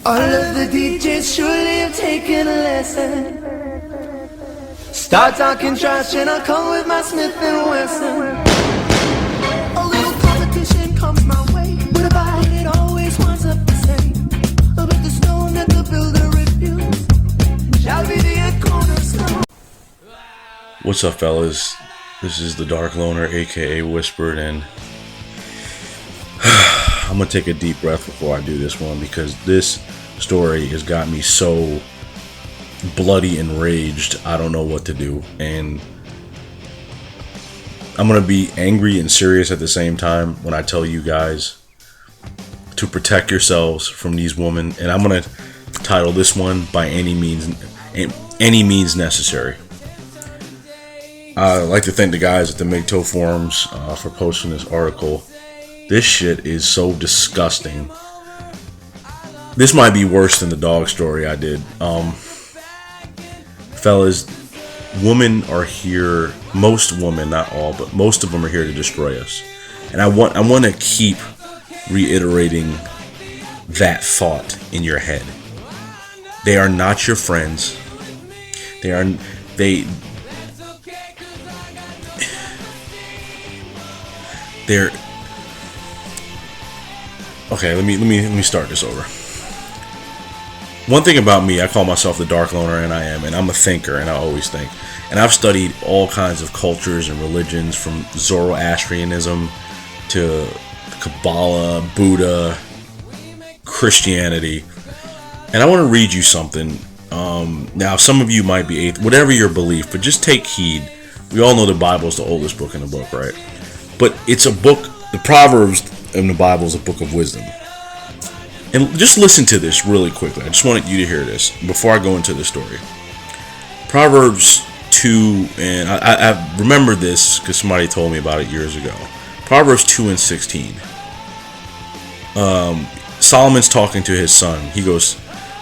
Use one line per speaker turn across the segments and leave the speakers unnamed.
All of the DJs surely have taken a lesson. Start talking trash and I'll come with my Smith & Wesson. A little competition comes my way, but about it always winds up the same. But the stone that the builder refused shall be the cornerstone.
What's up, fellas? This is the Dark Loner, aka Whispered, and I'm gonna take a deep breath before I do this one, because this story has got me so bloody enraged I don't know what to do, and I'm gonna be angry and serious at the same time when I tell you guys to protect yourselves from these women. And I'm gonna title this one "By Any Means Necessary." I'd like to thank the guys at the MGTOW forums for posting this article. This shit is so disgusting. This might be worse than the dog story I did. Fellas, women are here. Most women, not all, but most of them are here to destroy us. And I want to keep reiterating that thought in your head. They are not your friends. They're okay. Let me start this over. One thing about me, I call myself the Dark Loner, and I'm a thinker, and I always think. And I've studied all kinds of cultures and religions, from Zoroastrianism to Kabbalah, Buddha, Christianity. And I want to read you something. Now, some of you might be atheist, whatever your belief, but just take heed. We all know the Bible is the oldest book in the book, right? But it's a book. The Proverbs in the Bible is a book of wisdom. And just listen to this really quickly. I just wanted you to hear this before I go into the story. Proverbs 2, and I remember this because somebody told me about it years ago. Proverbs 2:16. Solomon's talking to his son. He goes,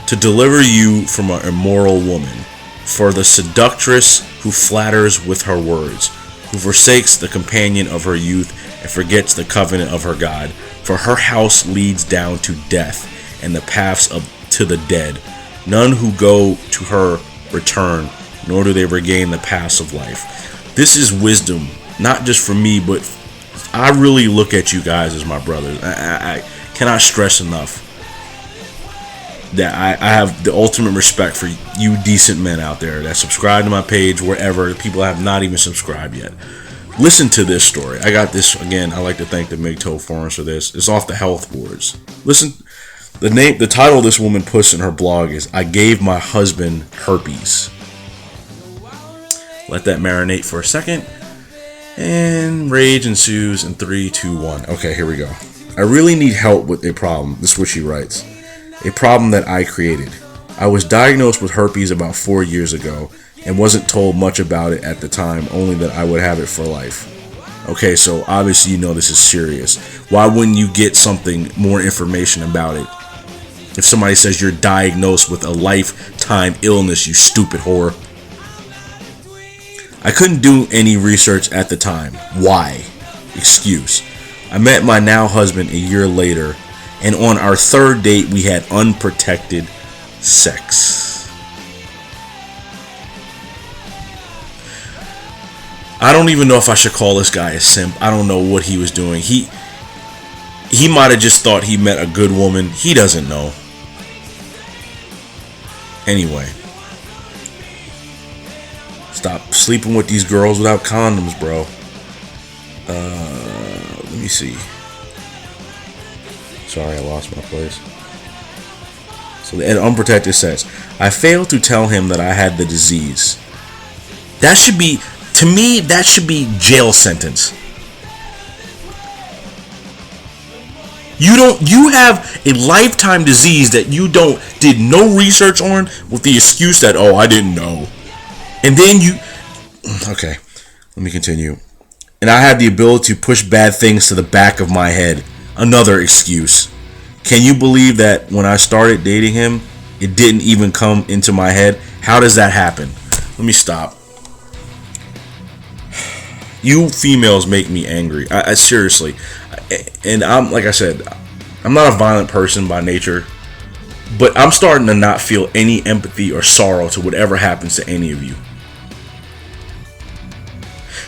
"To deliver you from an immoral woman, for the seductress who flatters with her words, who forsakes the companion of her youth and forgets the covenant of her God. For her house leads down to death, and the paths to the dead. None who go to her return, nor do they regain the paths of life." This is wisdom, not just for me, but I really look at you guys as my brothers. I cannot stress enough that I have the ultimate respect for you decent men out there that subscribe to my page, wherever, people have not even subscribed yet. Listen to this story. I got this, again, I like to thank the MGTOW forums for this. It's off the health boards. Listen, the title this woman puts in her blog is, "I gave my husband herpes." Let that marinate for a second. And rage ensues in 3, 2, 1. Okay, here we go. "I really need help with a problem." This is what she writes. "A problem that I created. I was diagnosed with herpes about 4 years ago and wasn't told much about it at the time, only that I would have it for life." Okay, so obviously you know this is serious. Why wouldn't you get something, more information about it? If somebody says you're diagnosed with a lifetime illness, you stupid whore. "I couldn't do any research at the time. Why? Excuse. I met my now husband a year later, and on our third date we had unprotected sex. I don't even know if I should call this guy a simp. I don't know what he was doing. He might have just thought he met a good woman. He doesn't know. Anyway, stop sleeping with these girls without condoms, bro. Let me see. Sorry, I lost my place. So the unprotected sex. "I failed to tell him that I had the disease." That should be, to me, that should be jail sentence. You have a lifetime disease that you did no research on, with the excuse that, "Oh, I didn't know." And then okay, let me continue. "And I have the ability to push bad things to the back of my head." Another excuse. "Can you believe that when I started dating him, it didn't even come into my head? How does that happen?" Let me stop. You females make me angry. I seriously. And I'm, like I said, I'm not a violent person by nature. But I'm starting to not feel any empathy or sorrow to whatever happens to any of you.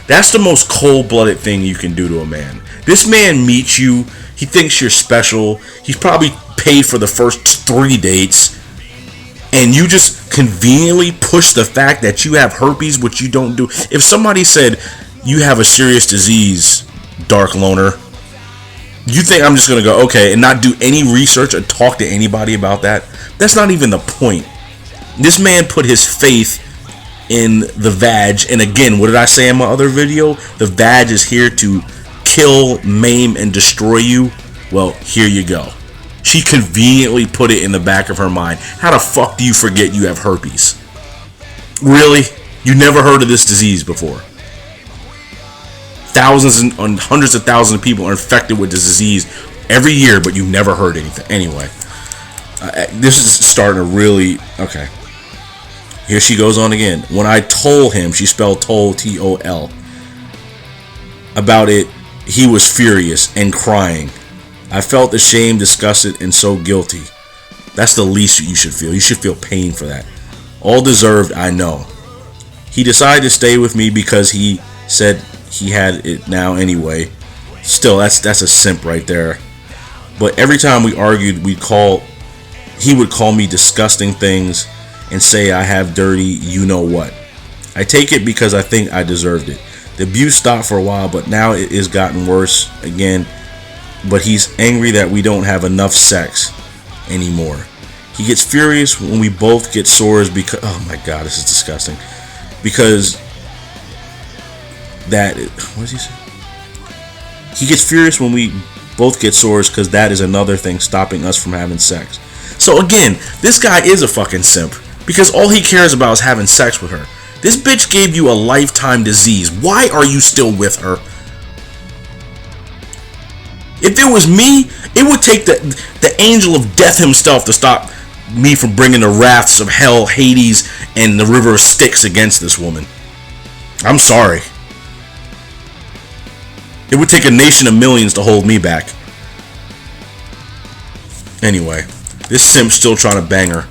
That's the most cold-blooded thing you can do to a man. This man meets you. He thinks you're special. He's probably paid for the first 3 dates. And you just conveniently push the fact that you have herpes, which you don't do. If somebody said, you have a serious disease, Dark Loner, you think I'm just going to go, okay, and not do any research or talk to anybody about that? That's not even the point. This man put his faith in the vag. And again, what did I say in my other video? The vag is here to kill, maim, and destroy you. Well, here you go. She conveniently put it in the back of her mind. How the fuck do you forget you have herpes? Really? You never heard of this disease before? Thousands and hundreds of thousands of people are infected with this disease every year, but you never heard anything. Anyway, this is starting to really... Okay. Here she goes on again. When I told him, she spelled told, T-O-L, about it, he was furious and crying. I felt ashamed, disgusted, and so guilty. That's the least you should feel. You should feel pain for that. All deserved, I know. He decided to stay with me because he said he had it now anyway. Still, that's a simp right there. But every time we argued, he would call me disgusting things and say I have dirty you know what. I take it because I think I deserved it. The abuse stopped for a while, but now it has gotten worse again. But he's angry that we don't have enough sex anymore. He gets furious when we both get sores because... Oh my god, this is disgusting. Because that... What does he say? He gets furious when we both get sores because that is another thing stopping us from having sex. So again, this guy is a fucking simp. Because all he cares about is having sex with her. This bitch gave you a lifetime disease. Why are you still with her? If it was me, it would take the angel of death himself to stop me from bringing the wraths of hell, Hades, and the river of Styx against this woman. I'm sorry. It would take a nation of millions to hold me back. Anyway, this simp's still trying to bang her.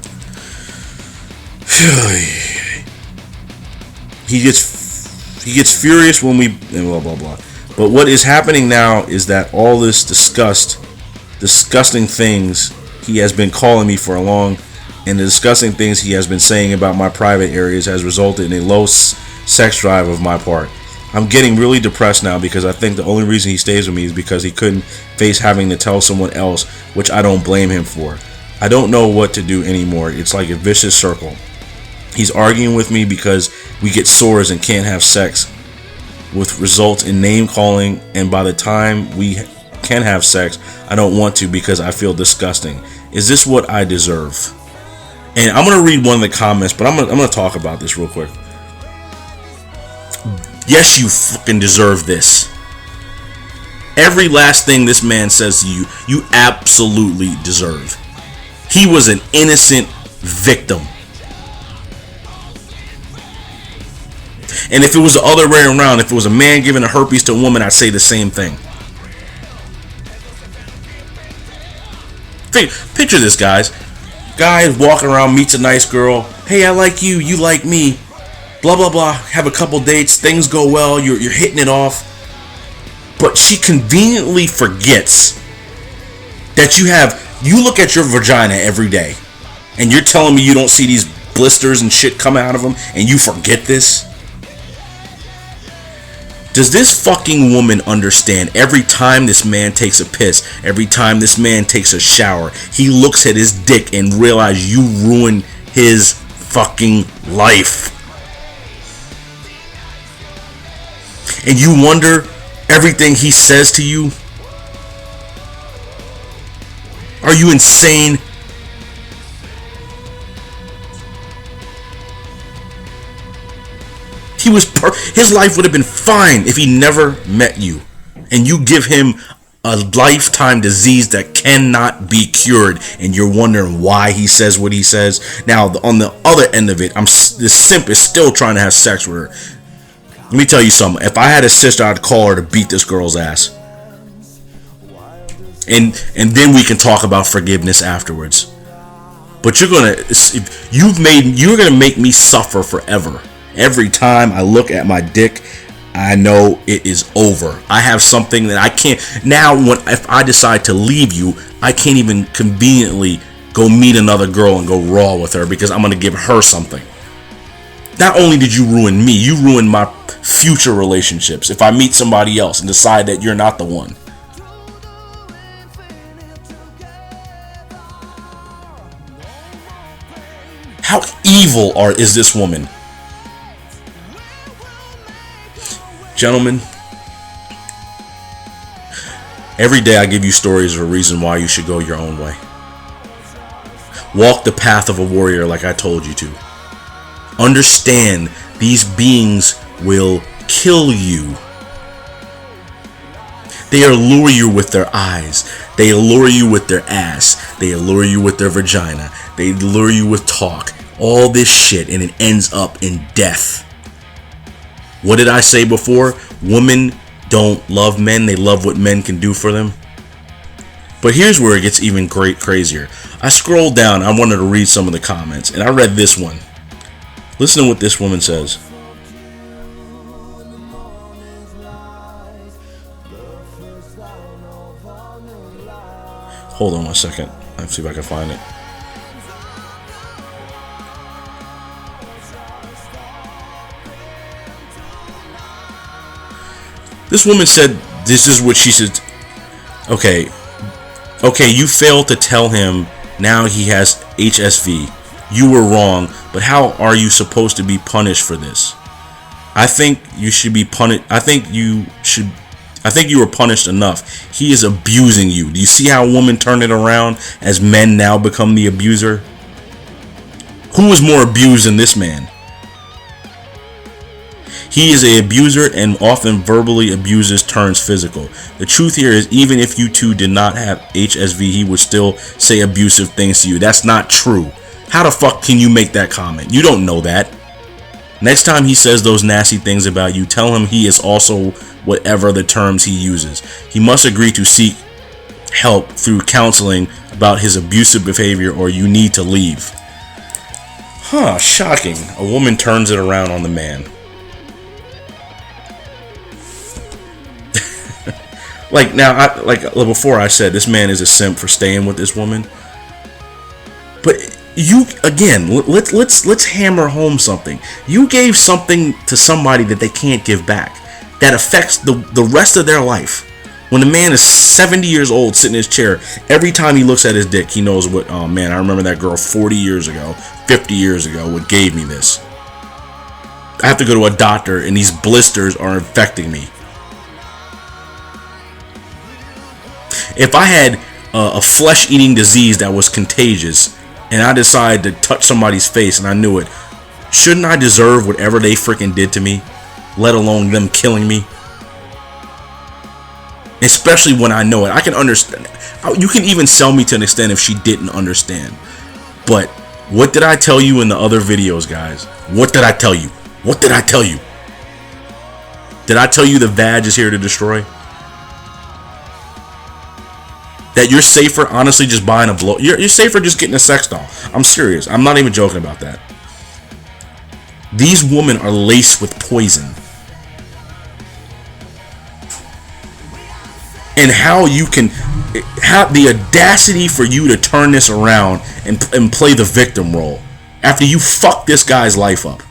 He gets furious when we blah blah blah. But what is happening now is that all this disgusting things he has been calling me for a long, and the disgusting things he has been saying about my private areas has resulted in a low sex drive of my part. I'm getting really depressed now because I think the only reason he stays with me is because he couldn't face having to tell someone else, which I don't blame him for. I don't know what to do anymore. It's like a vicious circle. He's arguing with me because we get sores and can't have sex, with results in name calling, and by the time we can have sex, I don't want to because I feel disgusting. Is this what I deserve? And I'm gonna read one of the comments, but I'm gonna talk about this real quick. Yes, you fucking deserve this. Every last thing this man says to you, you absolutely deserve. He was an innocent victim. And if it was the other way around, if it was a man giving a herpes to a woman, I'd say the same thing. Picture this, guys. Guy walking around, meets a nice girl. Hey, I like you. You like me. Blah, blah, blah. Have a couple dates. Things go well. You're hitting it off. But she conveniently forgets that you look at your vagina every day. And you're telling me you don't see these blisters and shit come out of them. And you forget this? Does this fucking woman understand every time this man takes a piss, every time this man takes a shower, he looks at his dick and realizes you ruined his fucking life? And you wonder everything he says to you? Are you insane? His life would have been fine if he never met you. And you give him a lifetime disease that cannot be cured, and you're wondering why he says what he says. Now, on the other end of it, this simp is still trying to have sex with her. Let me tell you something. If I had a sister, I'd call her to beat this girl's ass. And then we can talk about forgiveness afterwards. But you're gonna make me suffer forever. Every time I look at my dick, I know it is over. I have something that I can't now. If I decide to leave you, I can't even conveniently go meet another girl and go raw with her because I'm gonna give her something. Not only did you ruin me, you ruined my future relationships. If I meet somebody else and decide that you're not the one. How evil is this woman? Gentlemen, every day I give you stories of a reason why you should go your own way. Walk the path of a warrior like I told you to. Understand these beings will kill you. They allure you with their eyes. They allure you with their ass. They allure you with their vagina. They allure you with talk. All this shit, and it ends up in death. What did I say before? Women don't love men. They love what men can do for them. But here's where it gets even crazier. I scrolled down. I wanted to read some of the comments, and I read this one. Listen to what this woman says. Hold on one second. Let's see if I can find it. This woman said, this is what she said. Okay, you failed to tell him now he has HSV. You were wrong, but how are you supposed to be punished for this? I think you should be punished. I think you were punished enough. He is abusing you. Do you see how women turn it around as men now become the abuser? Who is more abused than this man? He is an abuser and often verbally abuses turns physical. The truth here is, even if you two did not have HSV, he would still say abusive things to you. That's not true. How the fuck can you make that comment? You don't know that. Next time he says those nasty things about you, tell him he is also whatever the terms he uses. He must agree to seek help through counseling about his abusive behavior, or you need to leave. Shocking. A woman turns it around on the man. Before I said this man is a simp for staying with this woman. But you, again, let's hammer home something. You gave something to somebody that they can't give back, that affects the rest of their life. When a man is 70 years old, sitting in his chair, every time he looks at his dick, he knows what, oh man, I remember that girl 40 years ago, 50 years ago, what gave me this. I have to go to a doctor and these blisters are infecting me. If I had a flesh-eating disease that was contagious and I decided to touch somebody's face and I knew it, shouldn't I deserve whatever they freaking did to me, let alone them killing me? Especially when I know it. I can understand. You can even sell me to an extent if she didn't understand. But what did I tell you in the other videos, guys? What did I tell you? What did I tell you? Did I tell you the vag is here to destroy? That you're safer, honestly, just buying a blow. You're safer just getting a sex doll. I'm serious. I'm not even joking about that. These women are laced with poison. And how you can have the audacity for you to turn this around and play the victim role after you fuck this guy's life up.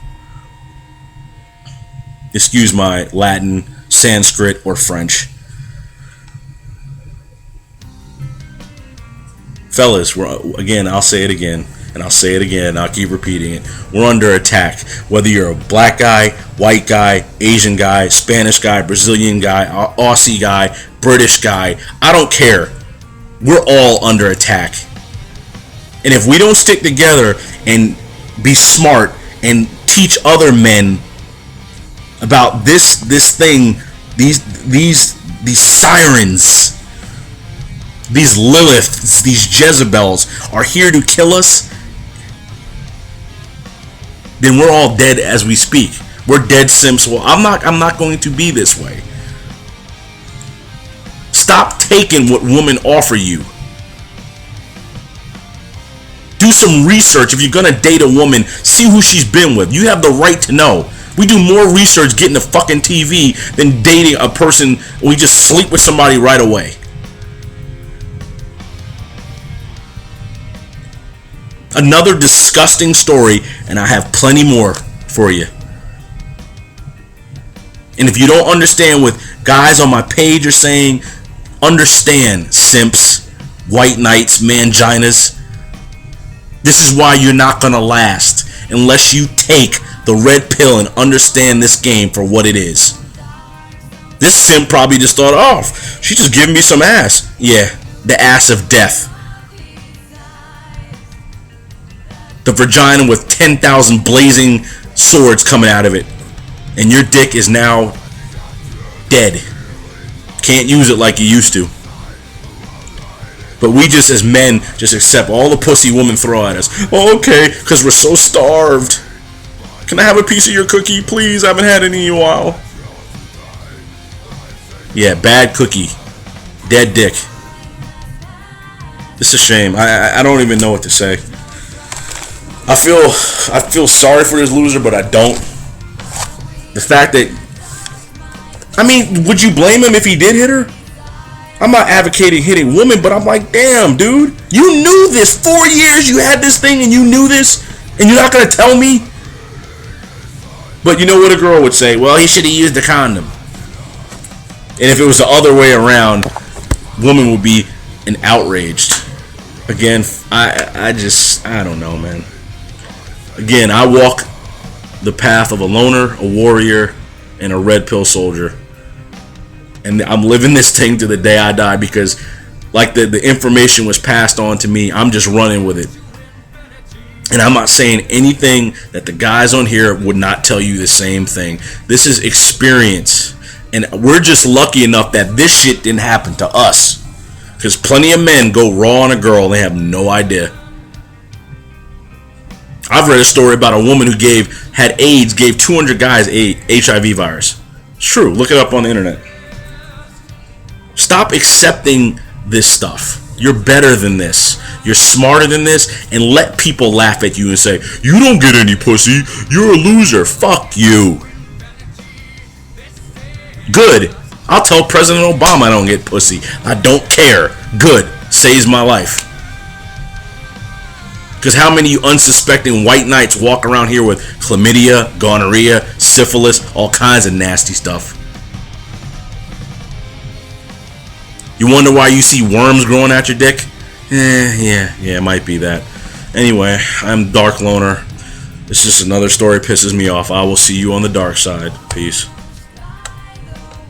Excuse my Latin, Sanskrit, or French. Fellas, I'll say it again, and I'll say it again, and I'll keep repeating it. We're under attack. Whether you're a black guy, white guy, Asian guy, Spanish guy, Brazilian guy, Aussie guy, British guy, I don't care. We're all under attack. And if we don't stick together and be smart and teach other men about this thing, these sirens, these Liliths, these Jezebels are here to kill us, then we're all dead as we speak. We're dead simps. Well, I'm not going to be this way. Stop taking what women offer you. Do some research. If you're gonna date a woman, see who she's been with. You have the right to know. We do more research getting the fucking TV than dating a person. We just sleep with somebody right away. Another disgusting story, and I have plenty more for you. And if you don't understand what guys on my page are saying, understand, simps, white knights, manginas. This is why you're not gonna last unless you take the red pill and understand this game for what it is. This simp probably just thought, oh, she's just giving me some ass. Yeah, the ass of death. The vagina with 10,000 blazing swords coming out of it. And your dick is now dead. Can't use it like you used to. But we just, as men, just accept all the pussy women throw at us. Oh, okay, because we're so starved. Can I have a piece of your cookie, please? I haven't had any in a while. Yeah, bad cookie. Dead dick. It's a shame. I don't even know what to say. I feel sorry for this loser, but I don't. The fact that, I mean, would you blame him if he did hit her? I'm not advocating hitting women, but I'm like, damn, dude, you knew this. 4 years you had this thing and you knew this, and you're not gonna tell me? But you know what a girl would say? Well, he should have used the condom. And if it was the other way around, women would be outraged. Again, I don't know, man. Again, I walk the path of a loner, a warrior, and a red pill soldier. And I'm living this thing to the day I die because like the information was passed on to me, I'm just running with it. And I'm not saying anything that the guys on here would not tell you the same thing. This is experience. And we're just lucky enough that this shit didn't happen to us. Because plenty of men go raw on a girl and they have no idea. I've read a story about a woman who had AIDS, gave 200 guys HIV virus. It's true. Look it up on the internet. Stop accepting this stuff. You're better than this. You're smarter than this. And let people laugh at you and say, you don't get any pussy. You're a loser. Fuck you. Good. I'll tell President Obama I don't get pussy. I don't care. Good. Saves my life. Because how many you unsuspecting white knights walk around here with chlamydia, gonorrhea, syphilis, all kinds of nasty stuff? You wonder why you see worms growing out your dick? Yeah, it might be that. Anyway, I'm Dark Loner. It's just another story pisses me off. I will see you on the dark side. Peace.